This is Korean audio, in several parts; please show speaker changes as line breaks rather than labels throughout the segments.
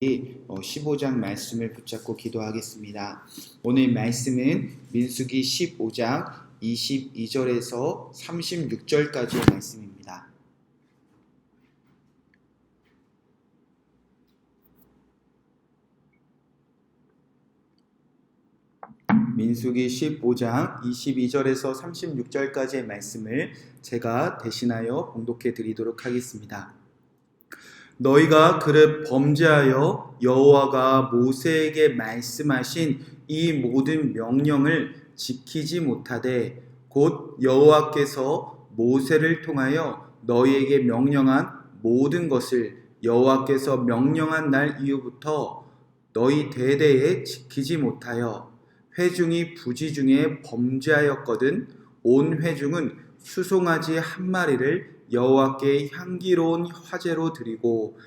15장 말씀을 붙잡고 기도하겠습니다. 오늘 말씀은 민수기 15장 22절에서 36절까지의 말씀입니다. 민수기 15장 22절에서 36절까지의 말씀을 제가 대신하여 봉독해 드리도록 하겠습니다. 너희가 그릇 범죄하여 여호와가 모세에게 말씀하신 이 모든 명령을 지키지 못하되 곧 여호와께서 모세를 통하여 너희에게 명령한 모든 것을 여호와께서 명령한 날 이후부터 너희 대대에 지키지 못하여 회중이 부지 중에 범죄하였거든 온 회중은 수송아지 한 마리를 여호와께 향기로운 화제로 드리고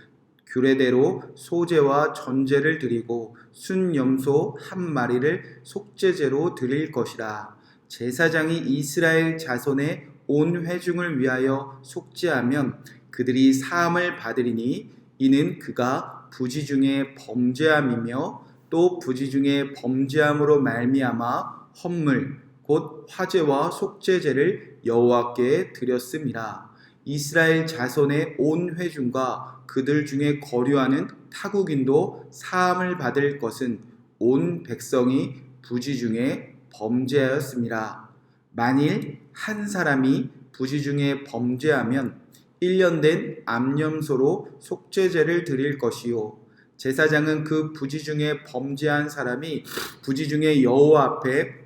규례대로 소제와 전제를 드리고 순염소 한 마리를 속죄제로 드릴 것이라. 제사장이 이스라엘 자손의 온 회중을 위하여 속죄하면 그들이 사함을 받으리니 이는 그가 부지 중에 범죄함이며 또 부지 중에 범죄함으로 말미암아 헌물 곧 화제와 속죄제를 여호와께 드렸음이라. 이스라엘 자손의 온 회중과 그들 중에 거류하는 타국인도 사함을 받을 것은 온 백성이 부지 중에 범죄하였음이라. 만일 한 사람이 부지 중에 범죄하면 1년 된 암염소로 속죄제를 드릴 것이요 제사장은 그 부지 중에 범죄한 사람이 부지 중에 여호와 앞에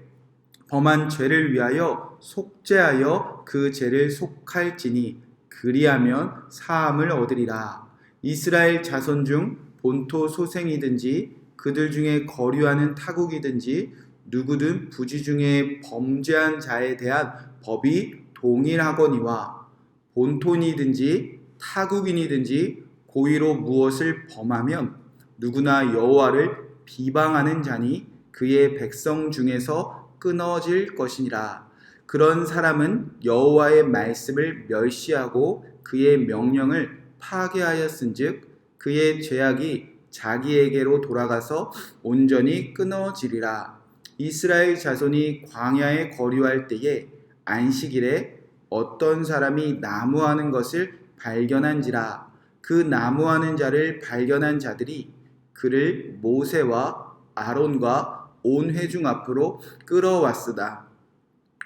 범한 죄를 위하여 속죄하여 그 죄를 속할지니 그리하면 사함을 얻으리라. 이스라엘 자손 중 본토 소생이든지 그들 중에 거류하는 타국이든지 누구든 부지 중에 범죄한 자에 대한 법이 동일하거니와 본토인이든지 타국인이든지 고의로 무엇을 범하면 누구나 여호와를 비방하는 자니 그의 백성 중에서 끊어질 것이니라. 그런 사람은 여호와의 말씀을 멸시하고 그의 명령을 파괴하였은즉 그의 죄악이 자기에게로 돌아가서 온전히 끊어지리라. 이스라엘 자손이 광야에 거류할 때에 안식일에 어떤 사람이 나무하는 것을 발견한지라. 그 나무하는 자를 발견한 자들이 그를 모세와 아론과 온 회중 앞으로 끌어왔으나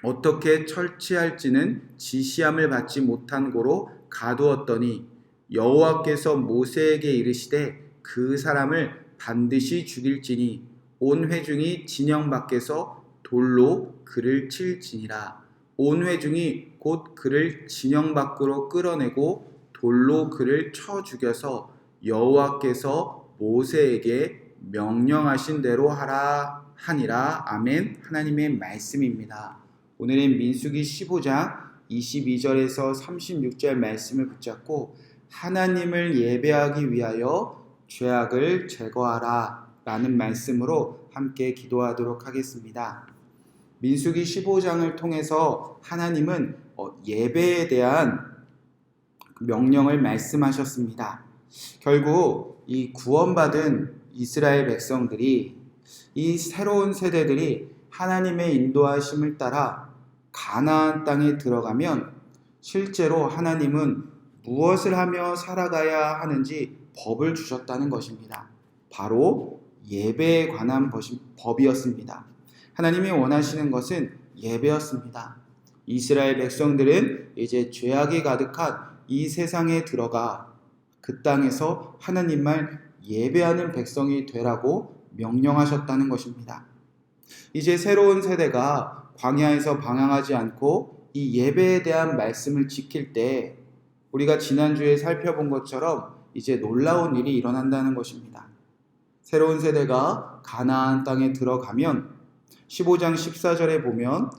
어떻게 처치할지는 지시함을 받지 못한 고로 가두었더니 여호와께서 모세에게 이르시되 그 사람을 반드시 죽일지니 온 회중이 진영 밖에서 돌로 그를 칠지니라. 온 회중이 곧 그를 진영 밖으로 끌어내고 돌로 그를 쳐 죽여서 여호와께서 모세에게 명령하신 대로 하라 하니라. 아멘. 하나님의 말씀입니다. 오늘은 민수기 15장 22절에서 36절 말씀을 붙잡고 하나님을 예배하기 위하여 죄악을 제거하라 라는 말씀으로 함께 기도하도록 하겠습니다. 민수기 15장을 통해서 하나님은 예배에 대한 명령을 말씀하셨습니다. 결국 이 구원받은 이스라엘 백성들이 이 새로운 세대들이 하나님의 인도하심을 따라 가나안 땅에 들어가면 실제로 하나님은 무엇을 하며 살아가야 하는지 법을 주셨다는 것입니다. 바로 예배에 관한 법이었습니다. 하나님이 원하시는 것은 예배였습니다. 이스라엘 백성들은 이제 죄악이 가득한 이 세상에 들어가 그 땅에서 하나님만 예배하는 백성이 되라고 명령하셨다는 것입니다. 이제 새로운 세대가 광야에서 방황하지 않고 이 예배에 대한 말씀을 지킬 때 우리가 지난주에 살펴본 것처럼 이제 놀라운 일이 일어난다는 것입니다. 새로운 세대가 가나안 땅에 들어가면 15장 14절에 보면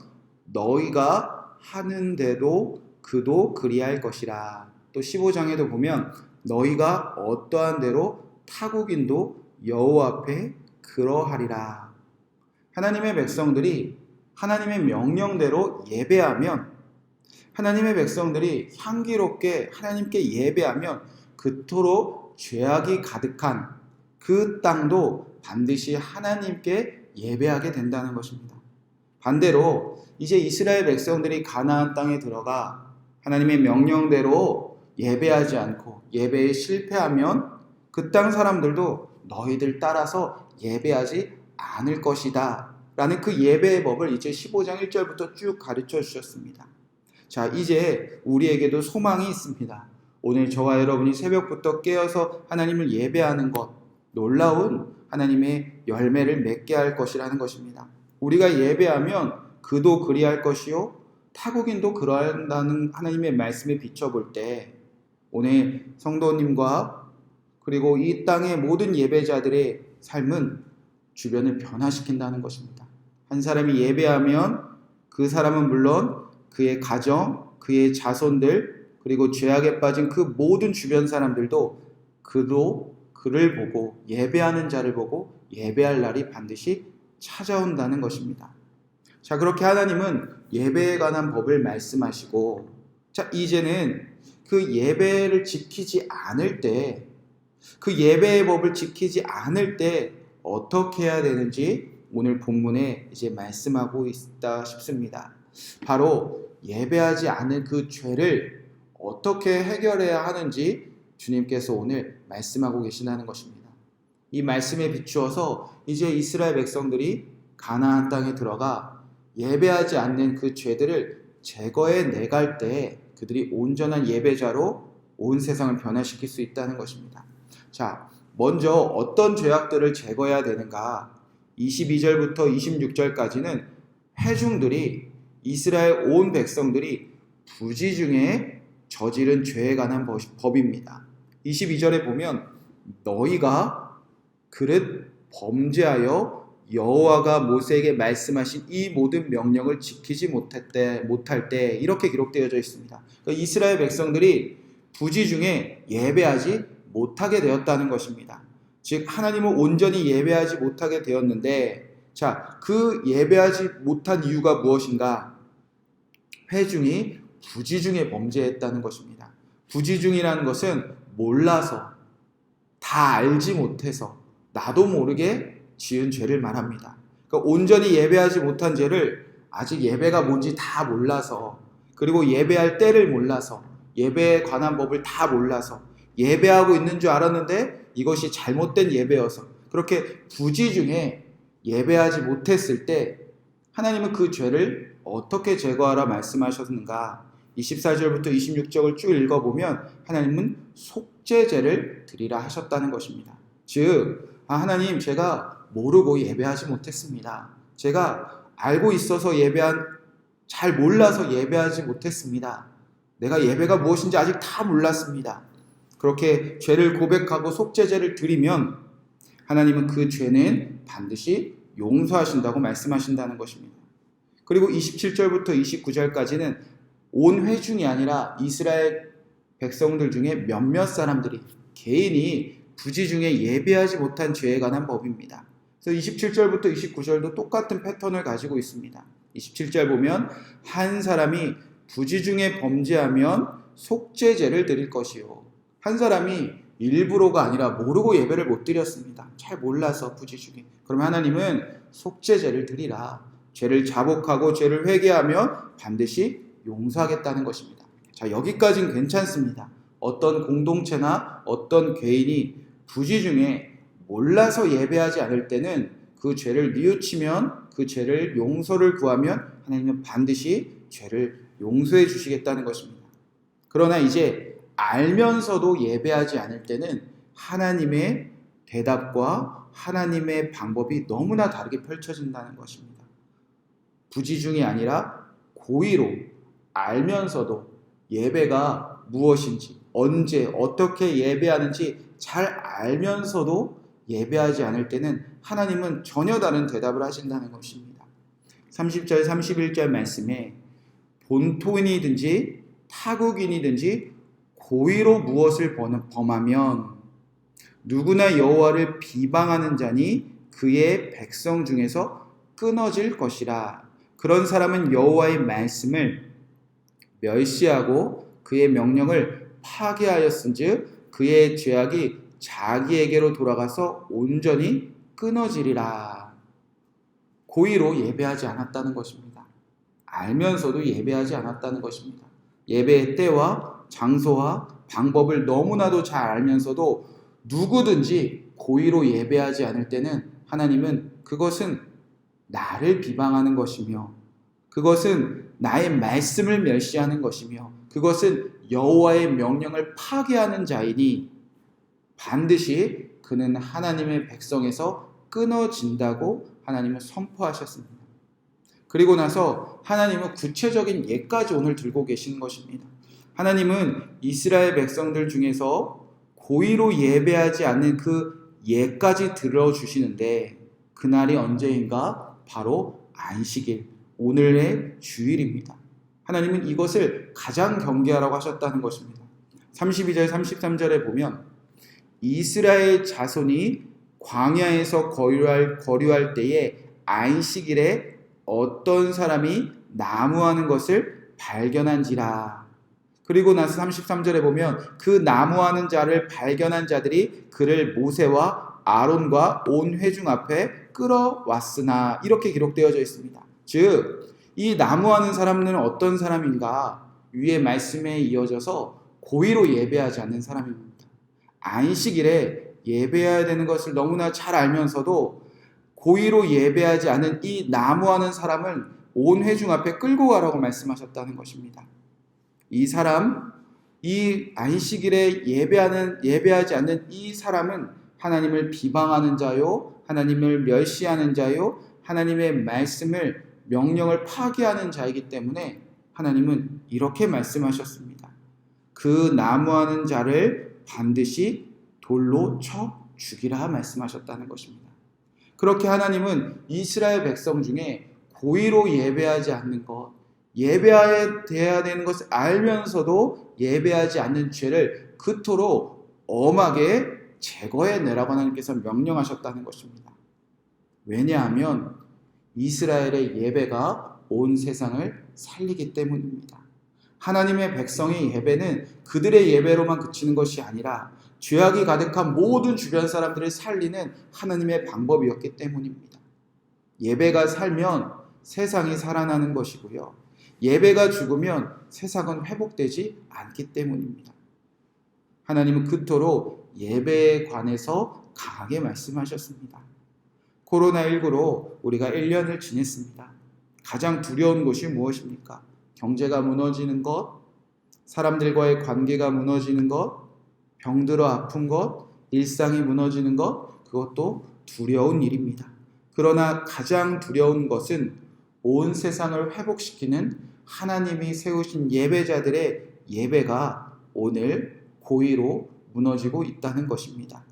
너희가 하는 대로 그도 그리할 것이라. 또 15장에도 보면 너희가 어떠한 대로 타국인도 여호와 앞에 그러하리라. 하나님의 백성들이 하나님의 명령대로 예배하면, 하나님의 백성들이 향기롭게 하나님께 예배하면 그토록 죄악이 가득한 그 땅도 반드시 하나님께 예배하게 된다는 것입니다. 반대로 이제 이스라엘 백성들이 가나안 땅에 들어가 하나님의 명령대로 예배하지 않고 예배에 실패하면 그 땅 사람들도 너희들 따라서 예배하지 않을 것이다 라는 그 예배의 법을 이제 15장 1절부터 쭉 가르쳐 주셨습니다. 자, 이제 우리에게도 소망이 있습니다. 오늘 저와 여러분이 새벽부터 깨어서 하나님을 예배하는 것, 놀라운 하나님의 열매를 맺게 할 것이라는 것입니다. 우리가 예배하면 그도 그리할 것이요 타국인도 그러한다는 하나님의 말씀에 비춰볼 때 오늘 성도님과 그리고 이 땅의 모든 예배자들의 삶은 주변을 변화시킨다는 것입니다. 한 사람이 예배하면 그 사람은 물론 그의 가정, 그의 자손들 그리고 죄악에 빠진 그 모든 주변 사람들도 그를 보고 예배하는 자를 보고 예배할 날이 반드시 찾아온다는 것입니다. 자, 그렇게 하나님은 예배에 관한 법을 말씀하시고, 자, 이제는 그 예배를 지키지 않을 때, 그 예배의 법을 지키지 않을 때 어떻게 해야 되는지 오늘 본문에 이제 말씀하고 있다 싶습니다. 바로 예배하지 않은 그 죄를 어떻게 해결해야 하는지 주님께서 오늘 말씀하고 계시다는 것입니다. 이 말씀에 비추어서 이제 이스라엘 백성들이 가나안 땅에 들어가 예배하지 않는 그 죄들을 제거해 내갈 때 그들이 온전한 예배자로 온 세상을 변화시킬 수 있다는 것입니다. 자, 먼저 어떤 죄악들을 제거해야 되는가? 22절부터 26절까지는 회중들이 이스라엘 온 백성들이 부지 중에 저지른 죄에 관한 법입니다. 22절에 보면 너희가 그릇 범죄하여 여호와가 모세에게 말씀하신 이 모든 명령을 지키지 못할 때 이렇게 기록되어져 있습니다. 그러니까 이스라엘 백성들이 부지 중에 예배하지 못하게 되었다는 것입니다. 즉 하나님을 온전히 예배하지 못하게 되었는데, 자, 그 예배하지 못한 이유가 무엇인가? 회중이 부지 중에 범죄했다는 것입니다. 부지 중이라는 것은 몰라서, 다 알지 못해서, 나도 모르게 지은 죄를 말합니다. 그러니까 온전히 예배하지 못한 죄를 아직 예배가 뭔지 다 몰라서, 그리고 예배할 때를 몰라서, 예배에 관한 법을 다 몰라서 예배하고 있는 줄 알았는데 이것이 잘못된 예배여서 그렇게 부지 중에 예배하지 못했을 때 하나님은 그 죄를 어떻게 제거하라 말씀하셨는가? 24절부터 26절을 쭉 읽어보면 하나님은 속죄제를 드리라 하셨다는 것입니다. 즉 하나님, 제가 모르고 예배하지 못했습니다. 제가 알고 있어서 잘 몰라서 예배하지 못했습니다. 내가 예배가 무엇인지 아직 다 몰랐습니다. 그렇게 죄를 고백하고 속죄제를 드리면 하나님은 그 죄는 반드시 용서하신다고 말씀하신다는 것입니다. 그리고 27절부터 29절까지는 온 회중이 아니라 이스라엘 백성들 중에 몇몇 사람들이 개인이 부지 중에 예배하지 못한 죄에 관한 법입니다. 그래서 27절부터 29절도 똑같은 패턴을 가지고 있습니다. 27절 보면 한 사람이 부지 중에 범죄하면 속죄제를 드릴 것이요. 한 사람이 일부러가 아니라 모르고 예배를 못 드렸습니다. 잘 몰라서 부지 중에. 그러면 하나님은 속죄제를 드리라. 죄를 자복하고 죄를 회개하면 반드시 용서하겠다는 것입니다. 자, 여기까지는 괜찮습니다. 어떤 공동체나 어떤 개인이 부지 중에 몰라서 예배하지 않을 때는 그 죄를 뉘우치면, 그 죄를 용서를 구하면 하나님은 반드시 죄를 용서해 주시겠다는 것입니다. 그러나 이제 알면서도 예배하지 않을 때는 하나님의 대답과 하나님의 방법이 너무나 다르게 펼쳐진다는 것입니다. 부지 중이 아니라 고의로 알면서도 예배가 무엇인지, 언제, 어떻게 예배하는지 잘 알면서도 예배하지 않을 때는 하나님은 전혀 다른 대답을 하신다는 것입니다. 30절, 31절 말씀에 본토인이든지 타국인이든지 고의로 무엇을 범하면 누구나 여호와를 비방하는 자니 그의 백성 중에서 끊어질 것이라. 그런 사람은 여호와의 말씀을 멸시하고 그의 명령을 파괴하였은즉 그의 죄악이 자기에게로 돌아가서 온전히 끊어지리라. 고의로 예배하지 않았다는 것입니다. 알면서도 예배하지 않았다는 것입니다. 예배의 때와 장소와 방법을 너무나도 잘 알면서도 누구든지 고의로 예배하지 않을 때는 하나님은 그것은 나를 비방하는 것이며, 그것은 나의 말씀을 멸시하는 것이며, 그것은 여호와의 명령을 파괴하는 자이니 반드시 그는 하나님의 백성에서 끊어진다고 하나님은 선포하셨습니다. 그리고 나서 하나님은 구체적인 예까지 오늘 들고 계시는 것입니다. 하나님은 이스라엘 백성들 중에서 고의로 예배하지 않는 그 예까지 들어주시는데, 그날이 언제인가? 바로 안식일, 오늘의 주일입니다. 하나님은 이것을 가장 경계하라고 하셨다는 것입니다. 32절 33절에 보면 이스라엘 자손이 광야에서 거류할 때에 안식일에 어떤 사람이 나무하는 것을 발견한지라. 그리고 나서 33절에 보면 그 나무하는 자를 발견한 자들이 그를 모세와 아론과 온 회중 앞에 끌어왔으나, 이렇게 기록되어져 있습니다. 즉 이 나무하는 사람은 어떤 사람인가? 위의 말씀에 이어져서 고의로 예배하지 않는 사람입니다. 안식일에 예배해야 되는 것을 너무나 잘 알면서도 고의로 예배하지 않은 이 나무하는 사람을 온 회중 앞에 끌고 가라고 말씀하셨다는 것입니다. 이 사람, 이 안식일에 예배하지 않는 이 사람은 하나님을 비방하는 자요, 하나님을 멸시하는 자요, 하나님의 말씀을, 명령을 파괴하는 자이기 때문에 하나님은 이렇게 말씀하셨습니다. 그 나무하는 자를 반드시 돌로 쳐 죽이라 말씀하셨다는 것입니다. 그렇게 하나님은 이스라엘 백성 중에 고의로 예배하지 않는 것, 예배해야 되는 것을 알면서도 예배하지 않는 죄를 그토록 엄하게 제거해내라고 하나님께서 명령하셨다는 것입니다. 왜냐하면 이스라엘의 예배가 온 세상을 살리기 때문입니다. 하나님의 백성의 예배는 그들의 예배로만 그치는 것이 아니라 죄악이 가득한 모든 주변 사람들을 살리는 하나님의 방법이었기 때문입니다. 예배가 살면 세상이 살아나는 것이고요. 예배가 죽으면 세상은 회복되지 않기 때문입니다. 하나님은 그토록 예배에 관해서 강하게 말씀하셨습니다. 코로나19로 우리가 1년을 지냈습니다. 가장 두려운 것이 무엇입니까? 경제가 무너지는 것, 사람들과의 관계가 무너지는 것, 병들어 아픈 것, 일상이 무너지는 것, 그것도 두려운 일입니다. 그러나 가장 두려운 것은 온 세상을 회복시키는 하나님이 세우신 예배자들의 예배가 오늘 고의로 무너지고 있다는 것입니다.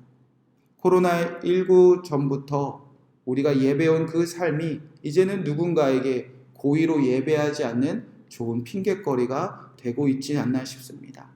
코로나19 전부터 우리가 예배해온 그 삶이 이제는 누군가에게 고의로 예배하지 않는 좋은 핑곗거리가 되고 있지 않나 싶습니다.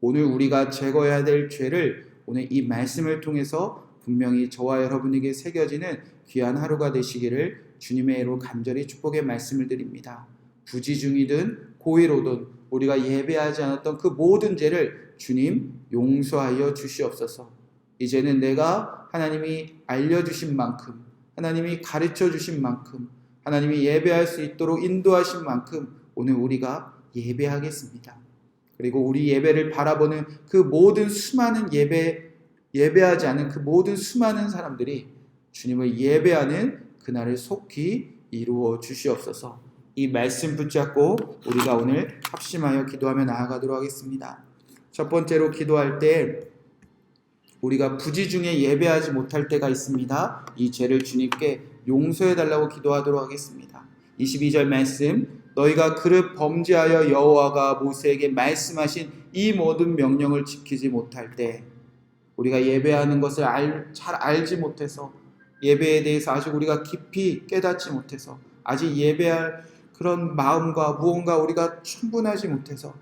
오늘 우리가 제거해야 될 죄를 오늘 이 말씀을 통해서 분명히 저와 여러분에게 새겨지는 귀한 하루가 되시기를 주님의 이름으로 간절히 축복의 말씀을 드립니다. 부지중이든 고의로든 우리가 예배하지 않았던 그 모든 죄를 주님 용서하여 주시옵소서. 이제는 내가 하나님이 알려주신 만큼, 하나님이 가르쳐 주신 만큼, 하나님이 예배할 수 있도록 인도하신 만큼 오늘 우리가 예배하겠습니다. 그리고 우리 예배를 바라보는 그 모든 수많은 예배하지 않은 그 모든 수많은 사람들이 주님을 예배하는 그날을 속히 이루어 주시옵소서. 이 말씀 붙잡고 우리가 오늘 합심하여 기도하며 나아가도록 하겠습니다. 첫 번째로 기도할 때 우리가 부지중에 예배하지 못할 때가 있습니다. 이 죄를 주님께 용서해달라고 기도하도록 하겠습니다. 22절 말씀, 너희가 그릇 범죄하여 여호와가 모세에게 말씀하신 이 모든 명령을 지키지 못할 때, 우리가 예배하는 것을 잘 알지 못해서, 예배에 대해서 아직 우리가 깊이 깨닫지 못해서, 아직 예배할 그런 마음과 무언가 우리가 충분하지 못해서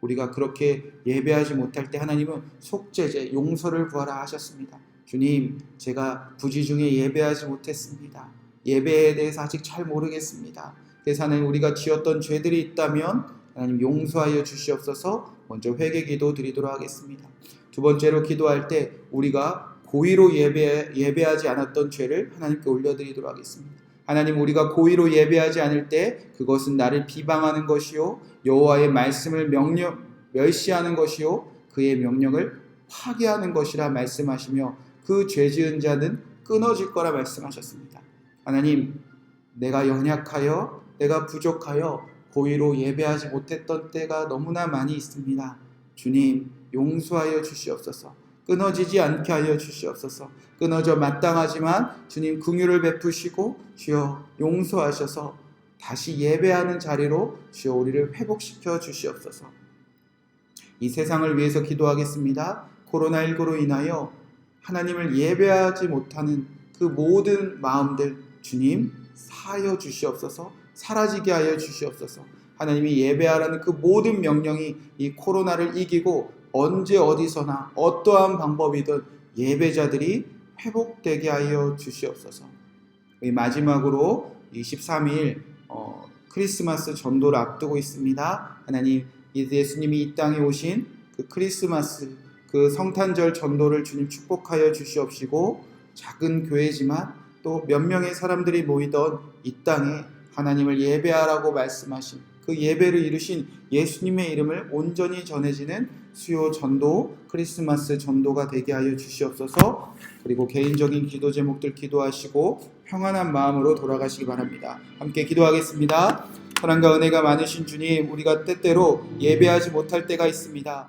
우리가 그렇게 예배하지 못할 때 하나님은 속죄제, 용서를 구하라 하셨습니다. 주님, 제가 부지중에 예배하지 못했습니다. 예배에 대해서 아직 잘 모르겠습니다. 그래서 하나님, 우리가 지었던 죄들이 있다면 하나님 용서하여 주시옵소서. 먼저 회개기도 드리도록 하겠습니다. 두 번째로 기도할 때 우리가 고의로 예배하지 않았던 죄를 하나님께 올려드리도록 하겠습니다. 하나님, 우리가 고의로 예배하지 않을 때 그것은 나를 비방하는 것이요 여호와의 말씀을 멸시하는 것이요 그의 명령을 파괴하는 것이라 말씀하시며 그 죄 지은 자는 끊어질 거라 말씀하셨습니다. 하나님, 내가 연약하여 내가 부족하여 고의로 예배하지 못했던 때가 너무나 많이 있습니다. 주님, 용서하여 주시옵소서. 끊어지지 않게 하여 주시옵소서. 끊어져 마땅하지만 주님 긍휼을 베푸시고 주여 용서하셔서 다시 예배하는 자리로 주여 우리를 회복시켜 주시옵소서. 이 세상을 위해서 기도하겠습니다. 코로나19로 인하여 하나님을 예배하지 못하는 그 모든 마음들 주님 사하여 주시옵소서. 사라지게 하여 주시옵소서. 하나님이 예배하라는 그 모든 명령이 이 코로나를 이기고 언제 어디서나 어떠한 방법이든 예배자들이 회복되게 하여 주시옵소서. 마지막으로 23일 크리스마스 전도를 앞두고 있습니다. 하나님, 예수님이 이 땅에 오신 그 크리스마스 그 성탄절 전도를 주님 축복하여 주시옵시고 작은 교회지만 또 몇 명의 사람들이 모이던 이 땅에 하나님을 예배하라고 말씀하신 그 예배를 이루신 예수님의 이름을 온전히 전해지는 수요 전도, 크리스마스 전도가 되게 하여 주시옵소서. 그리고 개인적인 기도 제목들 기도하시고 평안한 마음으로 돌아가시기 바랍니다. 함께 기도하겠습니다. 사랑과 은혜가 많으신 주님, 우리가 때때로 예배하지 못할 때가 있습니다.